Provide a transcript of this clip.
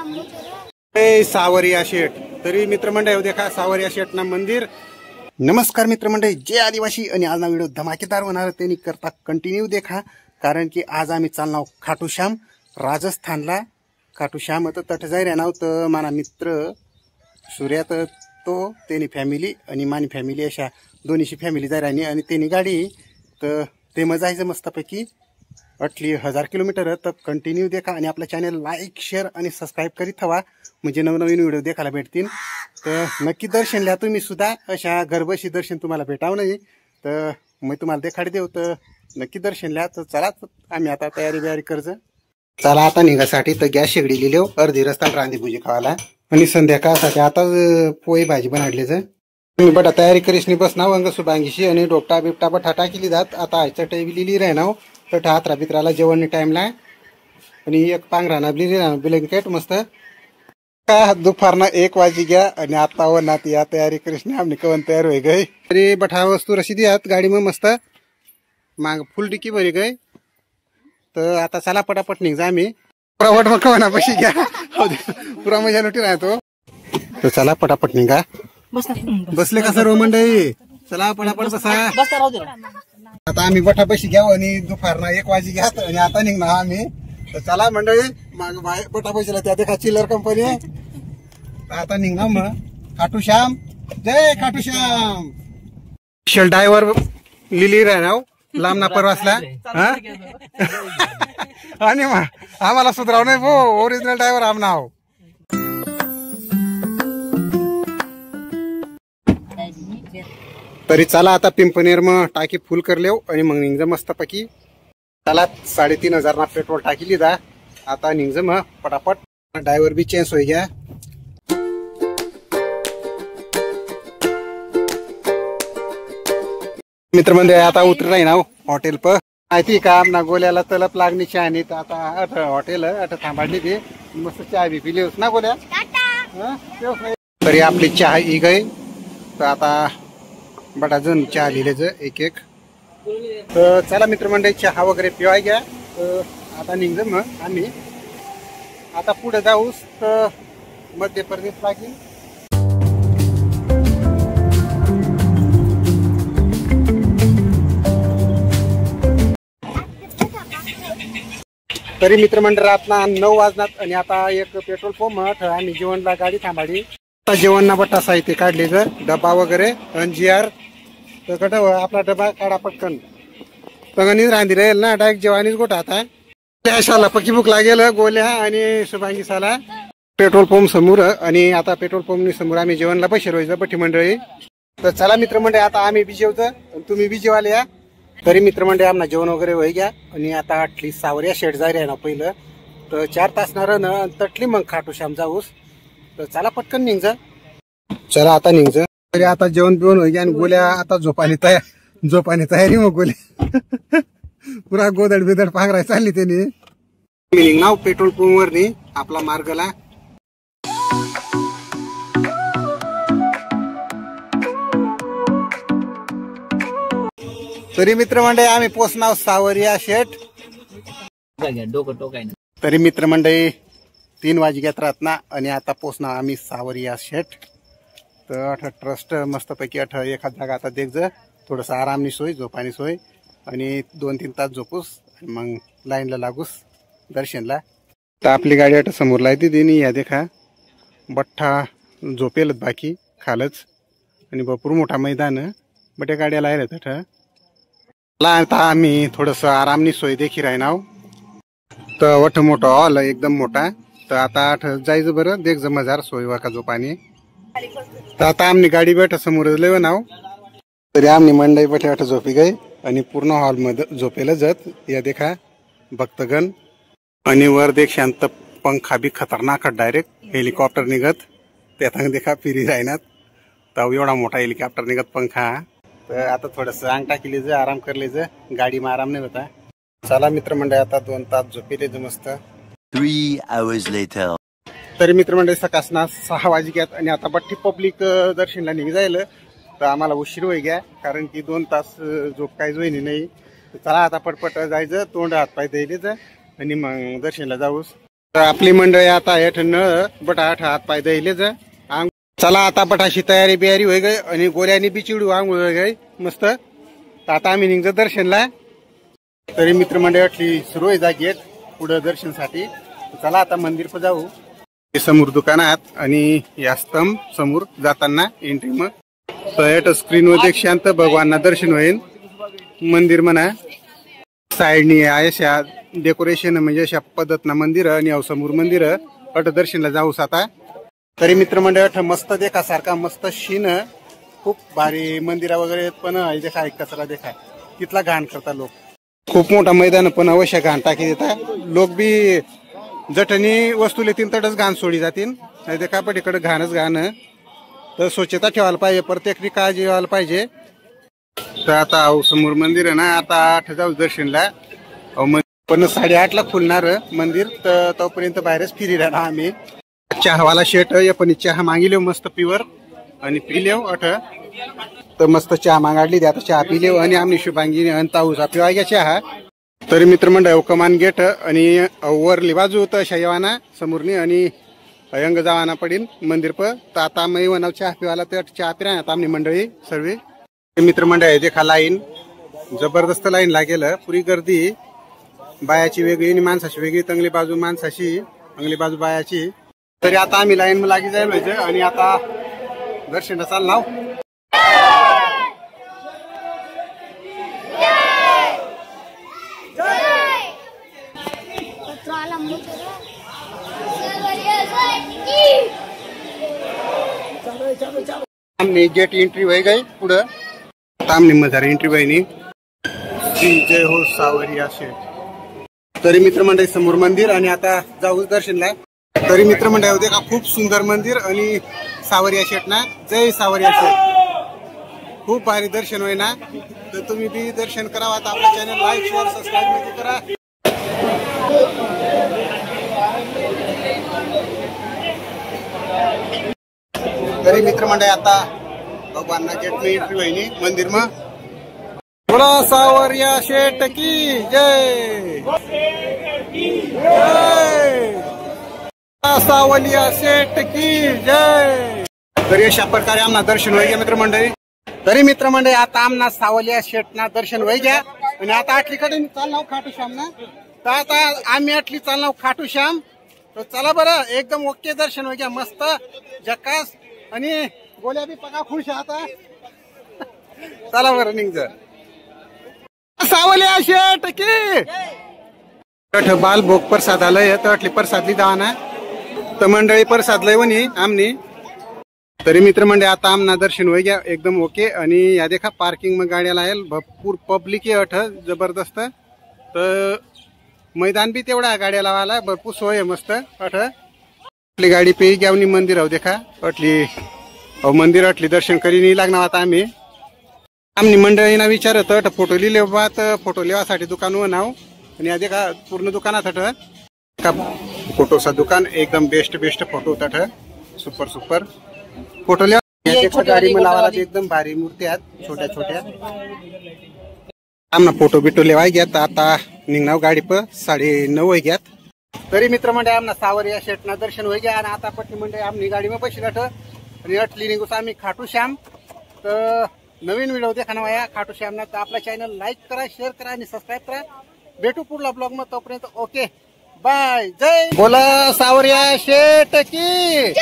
सावरिया शेठ तरी मित्रमंडळ देखा सावरिया शेठ ना मंदिर। नमस्कार मित्रमंडळ, जय आदिवासी। आणि आज ना व्हिडिओ धमाकेदार होणार त्यांनी करता कंटिन्यू देखा, कारण की आज आम्ही चालणार खाटूश्याम राजस्थानला। खाटूश्याम तर तट जाय राहणार तर माना मित्र सूर्यात तो त्यांनी फॅमिली आणि मानी फॅमिली अशा दोन्हीची फॅमिली जाय राहिली आणि त्यांनी गाडी तर ते मजा जायचं मस्तपैकी 1000 किलोमीटर। तर कंटिन्यू देखा आणि आपल्या चॅनल लाईक शेअर आणि सबस्क्राईब करीत ठेवा, म्हणजे नवनवीन व्हिडिओ देखायला भेटतील। तर नक्की दर्शन लिहा तुम्ही सुद्धा, अशा गर्भशी दर्शन तुम्हाला भेटावं नाही तर मी तुम्हाला देखाड देऊ, तर नक्की दर्शन लिहा। तर चला आम्ही आता तयारी करज। चला आता निघासाठी तर गॅस शेगडी लिहिली अर्धी रस्ता रांधी भुजी खावाला आणि संध्याकाळसाठी आता पोळी भाजी बनवली जर तुम्ही बटा तयारी करीस नाही बस ना वंग सुबांगीशी आणि डोकटा बिपटा बटाटा केली जात। आता आयचं टेबी लिहिली राहणार तर हातरा बित्राला जेवण टाइमला आणि एक पांघराना ब्लँकेट मस्त का दुपारना 1 वाजी गया आणि आता व नाती या तयारी करीस नाही आम्ही कवन तयार होई गई। अरे बठा वस्तू रशी दियात गाडी में मस्त माग फुल डिक्की भरी गई। तर आता चला पटापट निघ जा आम्ही प्रवट मग कवना पशी घ्या पुरा मजा लुटी राहतो। तर चला पटापट निघा। बसले का सर्व मंडळी? चला पटापट बसा। आता आम्ही बटापशी घ्याव आणि दुपारना 1 वाजी घ्या आणि आता निघणार आम्ही। तर चला मंडळी माग बटापशीला त्या देखा चिल्लर कंपनी आता निघणार मग खाटूश्याम। जय खाटूश्याम। शेल ड्रायव्हर लिली राहणार लांबना परवासला आणि आम्हाला सुधराव नाही भो, ओरिजिनल ड्रायव्हर आम नाव। तरी चला आता पिंपनेर मग टाकी फुल करलेव आणि मग निघज मस्तपैकी। चला 3500 ना पेट्रोल टाकी लिदा आता निघज मग पटापट। ड्रायव्हर बी चेंज होई गया। मित्र मंडळी आता उतर राही ना हॉटेल पर माहिती का आमना गोल्याला तलप लागणी चहा नाही तर आता हॉटेल थांबाडली ती मस्त चहा बी पिली ना गोल्या। तरी आपली चहा ही गई तर आता बटा जण चहा लिहिलेच एक तर चला मित्रमंडळी चहा वगैरे पिवाय घ्या। आता निघज मग आम्ही आता पुढे जाऊस तर मध्य प्रदेश लागेल। तरी मित्रमंडळ आता 9 वाजनात आणि आता एक पेट्रोल पंप आम्ही जेवणला गाडी थांबाडी। आता जेवणना बट्टा साहित्य काढले जर डबा वगैरे अंजियार तर कट आपला डबा काढा पटकन तंगणीच रांधी राहील ना डायरेक्ट जेवानीच गोठा। आता त्याशाला पक्की भूक लागेल गोल्या आणि शुभांगी साला पेट्रोल पंप समोर आणि आता पेट्रोल पंप समोर आम्ही जेवणला पैसे रोयचं बठी मंडळी। तर चला मित्रमंडळी आता आम्ही बी जेवतो तुम्ही बी जेवायला या। तरी मित्रमंडळी आम्हाला जेवण वगैरे होई घ्या आणि आता आटली सावरिया शेठ जाय रे ना पहिलं तर 4 तास ना तटली मग खाटूश्याम जाऊस। तर चला पटकन निघजा। चला आता निघजा। तरी आता जेवण बिवण होई घ्या आणि गोल्या आता झोपानी तयारी मग गोल्या पुरा गोदड बिदड पांघराय चालली त्यांनी निघणार पेट्रोल पंप वर नी आपला मार्गला। तरी मित्रमंडळी आम्ही पोचणार सावरिया शेठ। तरी मित्रमंडळी 3 वाजी घेत राहत ना आणि आता पोचणार आम्ही सावरिया शेठ। तर ट्रस्ट मस्तपैकी 1 जागा आता देख ज थोडस आरामनी सोय झोपानी सोय आणि 2-3 तास झोपूस मग लाईनला लागूस दर्शनला। तर आपली गाडी समोर लायती देणी या देखा बठ्ठा झोपेलच बाकी खालच आणि भरपूर मोठा मैदान बट्या गाड्या लायला तठ आता आम्ही थोडस आरामनी सोय देखी राहणार। तर वठ मोठा हॉल एकदम मोठा तर आता जायचं बरं देख ज मजार सोय वाका झोपानी। तर आता आमनी गाडी बैठ समोर लेव नाव तरी आमनी मंडई बैठे वाट झोपी गई आणि पूर्ण हॉल मध्ये झोपेला जात या देखा भक्तगण आणि वर देख शांत पंखा बी खतरनाक डायरेक्ट हेलिकॉप्टर निघत त्यात देखा फिरी राहणार तर एवढा मोठा हेलिकॉप्टर निघत पंखा। तर आता थोडस अंग टाकीले ज आराम करले ज गाडी में आराम नाही होता। चला मित्रमंडळी आता 2 तास झोपेले ज मस्त। 3 hours later तरी मित्रमंडळी सकाळना 6 वाजी घ्यात आणि आता बट्टी पब्लिक दर्शनला निघ जाईल तर आम्हाला उशीर होई घ्या कारण की 2 तास झोप काही जोईनी नाही। चला आता पटपट जायचं तोंड हात पाय द्यायलेच आणि मग दर्शनला जाऊस। आपली मंडळी आता हेठ नळ बटाट हात पाय दहिलेच चला आता बटाशी तयारी बियारी होई गई आणि गोऱ्यानी बी चिडू आंघोळ होई गई मस्त आता आम्ही निघतो दर्शनला तरी मित्रमंडळातली सुरू आहे जा गेट पुढे दर्शनसाठी चला आता मंदिर पर जाऊ समोर दुकानात आणि या स्तंभ समोर जाताना एंट्री मग तर स्क्रीन वर एक शांत भगवानना दर्शन होईल मंदिर म्हणा साईडनी अशा डेकोरेशन म्हणजे अशा पद्धतना मंदिर आणि समोर मंदिर अट दर्शनला जाऊस आता तरी मित्रमंडळ मस्त देखा सारखा मस्त शीन खूप भारी मंदिरा वगैरे पण देखा एक कचरा देखा तिथला घाण करता लोक खूप मोठा मैदान पण अवश्य घाण टाकी देता लोक बी जटणी वस्तू लेतील तटच घाण सोडी जातील नाही ते कापड इकडे घाणच घाण तर स्वच्छता ठेवायला पाहिजे प्रत्येक काळजी घ्यायला पाहिजे तर आता समोर मंदिर आहे ना आता 8 जाऊ दर्शनला पण 8:30 खुलणार मंदिर तर तोपर्यंत बाहेरच फिरी राहणार आम्ही चहावाला शेट पण चहा मागिले मस्त प्युअर आणि पिलेव तर मस्त चहा मागाडली आता चहा पिलेव आणि आम्ही शुभांगी अंताऊसा पिवा घ्या चहा तरी मित्रमंडळ कमान गेट आणि वरली बाजू होतं शैवाना समोरनी आणि अयंग जावाना पडीन मंदिर पर तर आता मी वनाव चहा पिवाला तर चहा पिरा आता आम्ही मंडळी सर्व मित्रमंडळ आहे देखा लाईन जबरदस्त लाईन लागेल पुरी गर्दी बायाची वेगळी आणि माणसाची वेगळी तंगली बाजू माणसाची अंगली बाजू बायाची तरी आता आम्ही लाईन लागी जाईल आणि आता दर्शन चालणार आमने गेट एंट्री होई गई पुढे आमने मजारी एंट्री वहिनी जय हो सावरिया शेठ तरी मित्रमंडळी समोर मंदिर आणि आता जाऊ दर्शनला तरी मित्रमंडळ देखा खूप सुंदर मंदिर आणि सावरिया शेठ ना जय सावरिया शेठ खूप भारी दर्शन होय ना तर तुम्ही बी दर्शन करावा आता आपल्या चॅनल लाईक शेअर सबस्क्राईब नक्की करा तरी मित्रमंडळ आता भगवान गेट में एंट्री वहिनी मंदिर में बोला सावरिया शेठ की जय सावलिया शेठ की जय तरी अशा प्रकारे आमना दर्शन होई घ्या मित्रमंडळी तरी मित्रमंडळी आता आमना सावलिया शेठना दर्शन होई घ्या आणि आता आटलीकडे चालणार खाटू श्याम ना तर आता आम्ही आटली चालणार खाटू श्याम तर चला बरं एकदम ओके दर्शन होई घ्या मस्त जकास आणि गोल्या बी पका खुश आता चला बरं निघ सावलिया शेठ की बाल भोग प्रसाद आलंय तर अटली प्रसादली दाना तर मंडळी प्रसाद लय वनी आमनी तरी मित्रमंडळी आता आमना दर्शन होई घ्या एकदम ओके आणि या देखा पार्किंग में गाड्या लायल भरपूर पब्लिक आहे जबरदस्त तर मैदान बी तेवढा गाड्या लावायला भरपूर सोय आहे मस्त आपली गाडी पे गावनी मंदिर आहो देखा अटली मंदिर अटली दर्शन करी नाही लागणार आता आम्ही मंडळीना विचारत फोटो लिहिले तर फोटो लेवासाठी दुकान व नाव आणि या देखा पूर्ण दुकानात का फोटोचा दुकान एकदम बेस्ट फोटो होता सुपर फोटो लेवा गाडी में लावायला एकदम भारी मूर्ती आहेत छोट्या आमना फोटो बिटो लेवाय घ्यात आता निघणार गाडी पर 9:30 घ्यात तरी मित्रमंडळ आमना सावरिया शेठना दर्शन होई घ्या आणि आता पट्टी मंडळी आमनी गाडी में बसली आणि अटली निघूस आम्ही खाटू श्याम तर नवीन व्हिडिओ देखा वाया खाटू श्यामना तर आपला चॅनल लाईक करा शेअर करा आणि सबस्क्राईब करा भेटू पुढला ब्लॉग मध्ये तोपर्यंत ओके बाय जय बोला सावरिया शेठ की